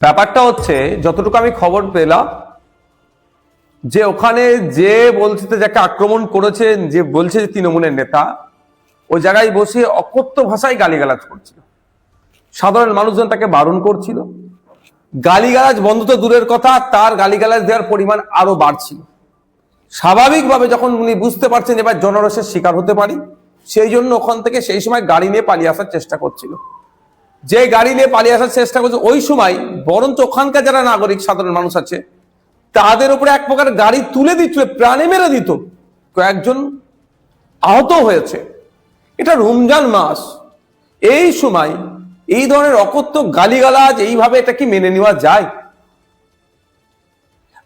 ব্যাপারটা হচ্ছে যতটুকু আমি খবর পেলাম যে ওখানে যে বলছে যাকে আক্রমণ করেছেন যে বলছে যে তৃণমূলের নেতা ওই জায়গায় বসে অকথ্য ভাষায় গালিগালাজ করছিল, সাধারণ মানুষজন তাকে বারণ করছিল। গালিগালাজ বন্ধ তো দূরের কথা, তার গালিগালাজ দেওয়ার পরিমাণ আরো বাড়ছিল। স্বাভাবিকভাবে যখন উনি বুঝতে পারছেন এবার জনরসের শিকার হতে পারি, সেই জন্য ওখান থেকে সেই সময় গাড়ি নিয়ে পালিয়ে আসার চেষ্টা করছিল। যে গাড়ি নিয়ে পালিয়ে আসার চেষ্টা করছে ওই সময় বরঞ্চ ওখানকার যারা নাগরিক সাধারণ মানুষ আছে তাদের উপরে এক প্রকার গাড়ি তুলে দিচ্ছিল, প্রাণে মেরে দিত, কয়েকজন আহত হয়েছে। এটা রমজান মাস, এই সময় এই ধরনের অকথ্য গালিগালাজ এইভাবে এটা কি মেনে নেওয়া যায়?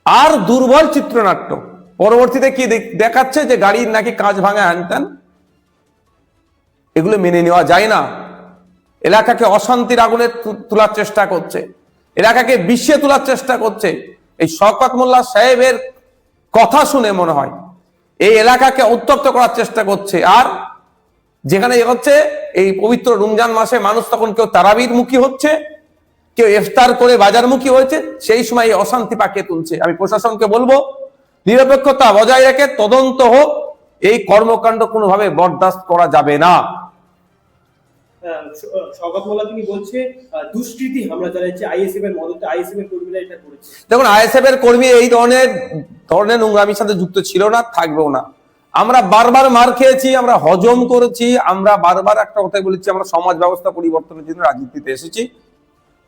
আর দুর্বল চিত্রনাট্য পরবর্তীতে কি দেখাচ্ছে যে গাড়ির নাকি কাঁচ ভাঙা হ্যানত্যান, এগুলো মেনে নেওয়া যায় না। এলাকাকে অশান্তির আগুনে তোলার চেষ্টা করছে, এলাকাকে বিষে তোলার চেষ্টা করছে। এই শওকত মোল্লা সাহেবের কথা শুনে মনে হয় এই এলাকাকে উত্তপ্ত করার চেষ্টা করছে। আর যেখানে হচ্ছে এই পবিত্র রমজান মাসে মানুষ তখন কেউ তারাবির মুখী হচ্ছে, কেউ ইফতার করে বাজার মুখী হয়েছে, সেই সময় এই অশান্তি পাকিয়ে তুলছে। আমি প্রশাসনকে বলবো নিরপেক্ষতা বজায় রেখে তদন্ত হোক, এই কর্মকাণ্ড কোনোভাবে বরদাস্ত করা যাবে না। শওকত মোল্লা তিনি বলছে দুষ্কৃতী হামলা চালাচ্ছে, আইএসএফ এর মদতে আইএসএফ এর কর্মীরা এটা করেছে। দেখুন, আইএসএফ এর কর্মী এই ধরনের নোংরামির সাথে যুক্ত ছিল না, থাকবেও না। আমরা বারবার মার খেয়েছি, আমরা হজম করেছি, আমরা বারবার একটা কথাই বলেছি, আমরা সমাজ ব্যবস্থা পরিবর্তনের জন্য রাজনীতিতে এসেছি।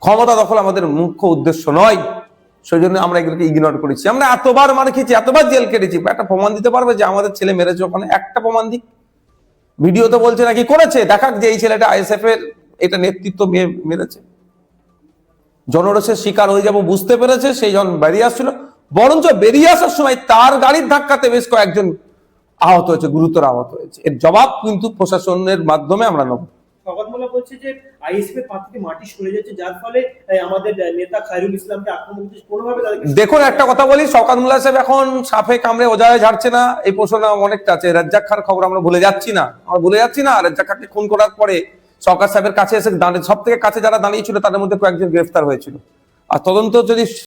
ক্ষমতা দখল আমাদের মুখ্য উদ্দেশ্য নয়, সেই জন্য আমরা এগুলোকে ইগনোর করেছি। আমরা এতবার মার খেয়েছি, এতবার জেল কেটেছি, একটা প্রমাণ দিতে পারবে যে আমাদের ছেলে মেরেছে ওখানে? একটা প্রমাণ দিক। ভিডিও তো বলছে নাকি করেছে, দেখাক যে এই ছেলেটা আইএসএফ এর এটা নেতৃত্ব মেরেছে। জনরসের শিকার হয়ে যাব বুঝতে পেরেছে, সেই জন বেরিয়ে আসছিল। বরঞ্চ বেরিয়ে আসার সময় তার গাড়ির ধাক্কাতে বেশ কয়েকজন আহত হয়েছে, গুরুতর আহত হয়েছে। এর জবাব কিন্তু প্রশাসনের মাধ্যমে আমরা নেব। শওকত মোল্লা বলছে যে আইএসএফ এর পা থেকে মাটি সরে যাচ্ছে, যার ফলে আমাদের নেতা খায়রুল ইসলামকে আক্রমণ করছে কোনোভাবে। দেখুন, একটা কথা বলি, শওকত মোল্লা সাহেব এখন সাপে কামড়ে ওজায় ঝাড়ছে না, এই প্রশ্ন অনেকটা আছে। রাজ্জাক খার খবর আমরা ভুলে যাচ্ছি না, রাজ্জাক খাকে খুন করার পরে শওকত সাহেবের কাছে এসে দাঁড়িয়ে, সব থেকে কাছে যারা দাঁড়িয়েছিল তাদের মধ্যে কয়েকজন গ্রেফতার হয়েছিল। আর তদন্ত যদি